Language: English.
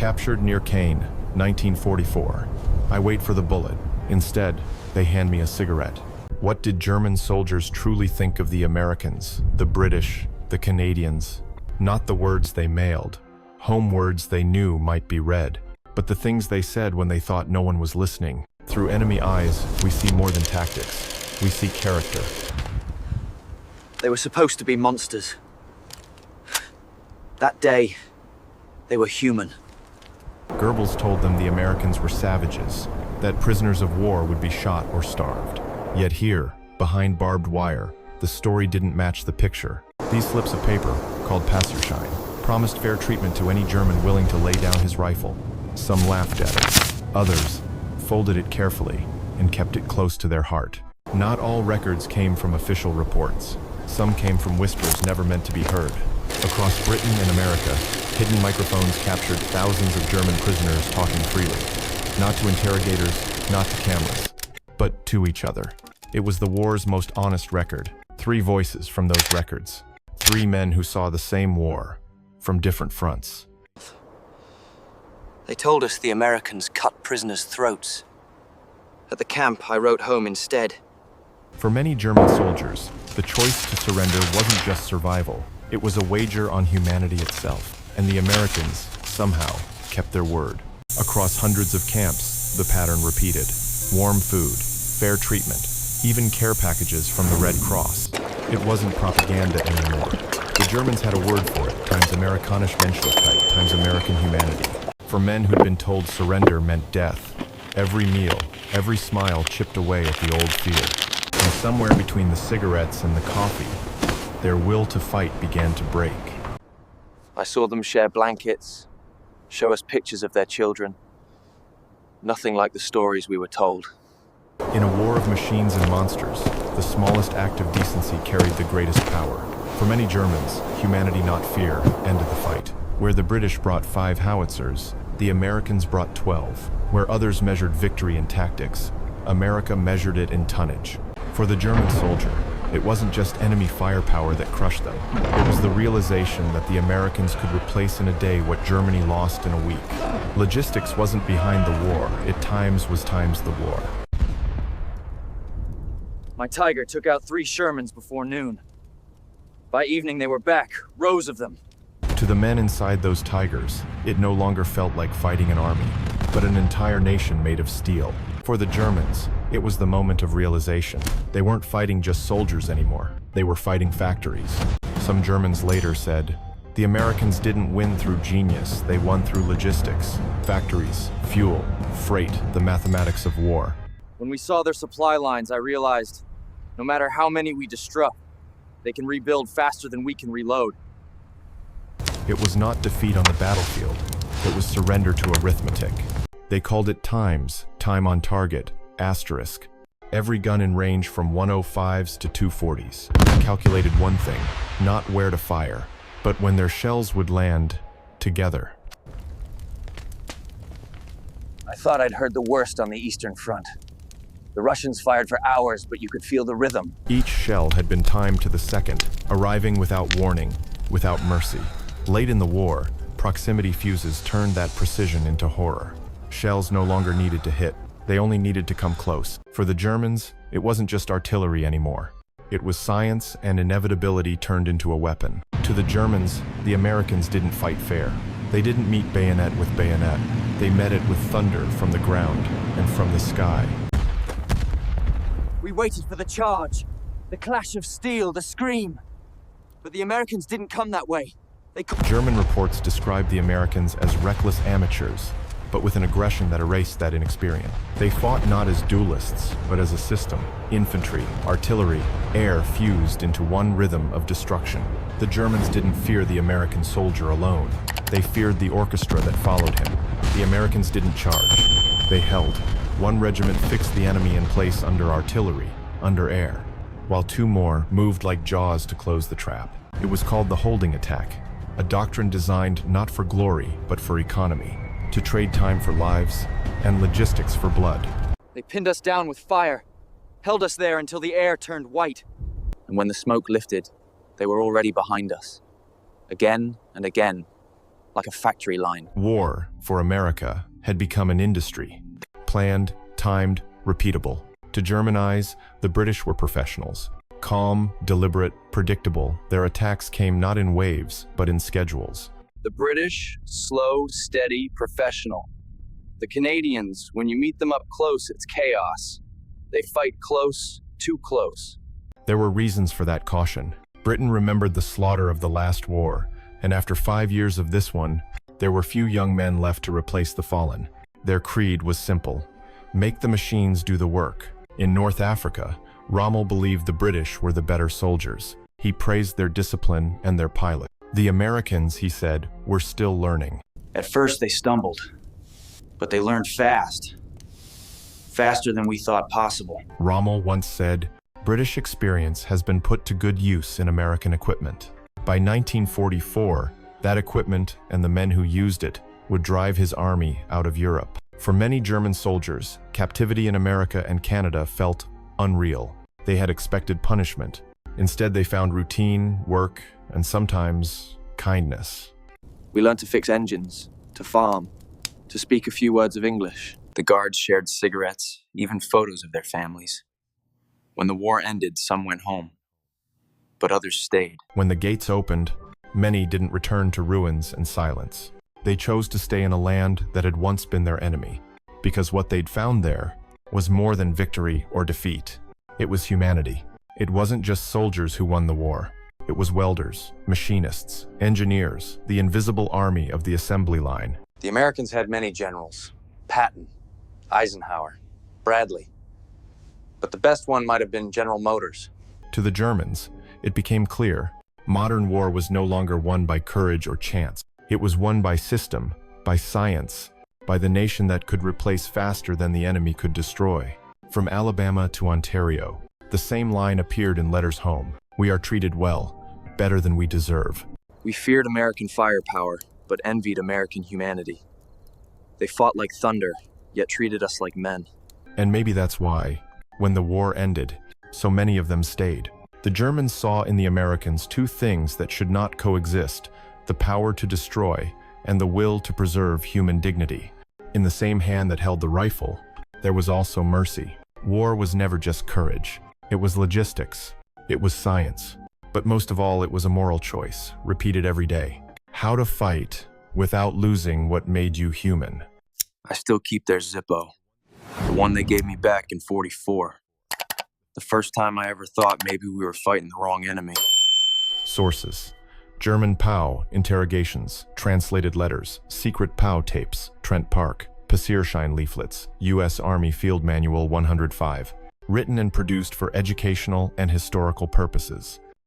Captured near Caen, 1944. I wait for the bullet. Instead, they hand me a cigarette. What did German soldiers truly think of the Americans, the British, the Canadians? Not the words they mailed. Home words they knew might be read. But the things they said when they thought no one was listening. Through enemy eyes, we see more than tactics. We see character. They were supposed to be monsters. That day, they were human. Goebbels told them the Americans were savages, that prisoners of war would be shot or starved. Yet here, behind barbed wire, the story didn't match the picture. These slips of paper, called Passerschein, promised fair treatment to any German willing to lay down his rifle. Some laughed at it. Others folded it carefully and kept it close to their heart. Not all records came from official reports. Some came from whispers never meant to be heard. Across Britain and America, hidden microphones captured thousands of German prisoners talking freely. Not to interrogators, not to cameras, but to each other. It was the war's most honest record. 3 voices from those records. 3 men who saw the same war, from different fronts. They told us the Americans cut prisoners' throats. At the camp, I wrote home instead. For many German soldiers, the choice to surrender wasn't just survival. It was a wager on humanity itself. And the Americans, somehow, kept their word. Across hundreds of camps, the pattern repeated. Warm food, fair treatment, even care packages from the Red Cross. It wasn't propaganda anymore. The Germans had a word for it, times Amerikanische Menschlichkeit, times American humanity. For men who'd been told surrender meant death, every meal, every smile chipped away at the old fear. And somewhere between the cigarettes and the coffee, their will to fight began to break. I saw them share blankets, show us pictures of their children. Nothing like the stories we were told. In a war of machines and monsters, the smallest act of decency carried the greatest power. For many Germans, humanity not fear ended the fight. Where the British brought 5 howitzers, the Americans brought 12. Where others measured victory in tactics, America measured it in tonnage. For the German soldier, it wasn't just enemy firepower that crushed them. It was the realization that the Americans could replace in a day what Germany lost in a week. Logistics wasn't behind the war, it was times the war. My Tiger took out 3 Shermans before noon. By evening they were back, rows of them. To the men inside those Tigers, it no longer felt like fighting an army, but an entire nation made of steel. For the Germans, it was the moment of realization. They weren't fighting just soldiers anymore. They were fighting factories. Some Germans later said, the Americans didn't win through genius, they won through logistics. Factories, fuel, freight, the mathematics of war. When we saw their supply lines, I realized, no matter how many we disrupt, they can rebuild faster than we can reload. It was not defeat on the battlefield. It was surrender to arithmetic. They called it times, time on target, asterisk. Every gun in range from 105s to 240s calculated one thing, not where to fire, but when their shells would land together. I thought I'd heard the worst on the Eastern Front. The Russians fired for hours, but you could feel the rhythm. Each shell had been timed to the second, arriving without warning, without mercy. Late in the war, proximity fuses turned that precision into horror. Shells no longer needed to hit, they only needed to come close. For the Germans, it wasn't just artillery anymore. It was science and inevitability turned into a weapon. To the Germans, the Americans didn't fight fair. They didn't meet bayonet with bayonet. They met it with thunder from the ground and from the sky. We waited for the charge, the clash of steel, the scream. But the Americans didn't come that way. German reports described the Americans as reckless amateurs, but with an aggression that erased that inexperience. They fought not as duelists, but as a system. Infantry, artillery, air fused into one rhythm of destruction. The Germans didn't fear the American soldier alone. They feared the orchestra that followed him. The Americans didn't charge. They held. One regiment fixed the enemy in place under artillery, under air, while 2 more moved like jaws to close the trap. It was called the holding attack, a doctrine designed not for glory, but for economy, to trade time for lives and logistics for blood. They pinned us down with fire, held us there until the air turned white. And when the smoke lifted, they were already behind us. Again and again, like a factory line. War, for America, had become an industry. Planned, timed, repeatable. To German eyes, the British were professionals. Calm, deliberate, predictable, their attacks came not in waves, but in schedules. The British, slow, steady, professional. The Canadians, when you meet them up close, it's chaos. They fight close, too close. There were reasons for that caution. Britain remembered the slaughter of the last war, and after 5 years of this one, there were few young men left to replace the fallen. Their creed was simple: make the machines do the work. In North Africa, Rommel believed the British were the better soldiers. He praised their discipline and their pilot. The Americans, he said, were still learning. At first they stumbled, but they learned fast. Faster than we thought possible. Rommel once said, British experience has been put to good use in American equipment. By 1944, that equipment and the men who used it would drive his army out of Europe. For many German soldiers, captivity in America and Canada felt unreal. They had expected punishment. Instead, they found routine, work, and sometimes kindness. We learned to fix engines, to farm, to speak a few words of English. The guards shared cigarettes, even photos of their families. When the war ended, some went home, but others stayed. When the gates opened, many didn't return to ruins and silence. They chose to stay in a land that had once been their enemy, because what they'd found there was more than victory or defeat. It was humanity. It wasn't just soldiers who won the war. It was welders, machinists, engineers, the invisible army of the assembly line. The Americans had many generals: Patton, Eisenhower, Bradley. But the best one might have been General Motors. To the Germans, it became clear modern war was no longer won by courage or chance. It was won by system, by science, by the nation that could replace faster than the enemy could destroy. From Alabama to Ontario, the same line appeared in letters home. We are treated well, better than we deserve. We feared American firepower, but envied American humanity. They fought like thunder, yet treated us like men. And maybe that's why, when the war ended, so many of them stayed. The Germans saw in the Americans two things that should not coexist: the power to destroy and the will to preserve human dignity. In the same hand that held the rifle, there was also mercy. War was never just courage. It was logistics. It was science. But most of all, it was a moral choice, repeated every day. How to fight without losing what made you human. I still keep their Zippo, the one they gave me back in '44. The first time I ever thought maybe we were fighting the wrong enemy. Sources: German POW interrogations, translated letters, secret POW tapes, Trent Park, Passierschein leaflets, U.S. Army Field Manual 105. Written and produced for educational and historical purposes.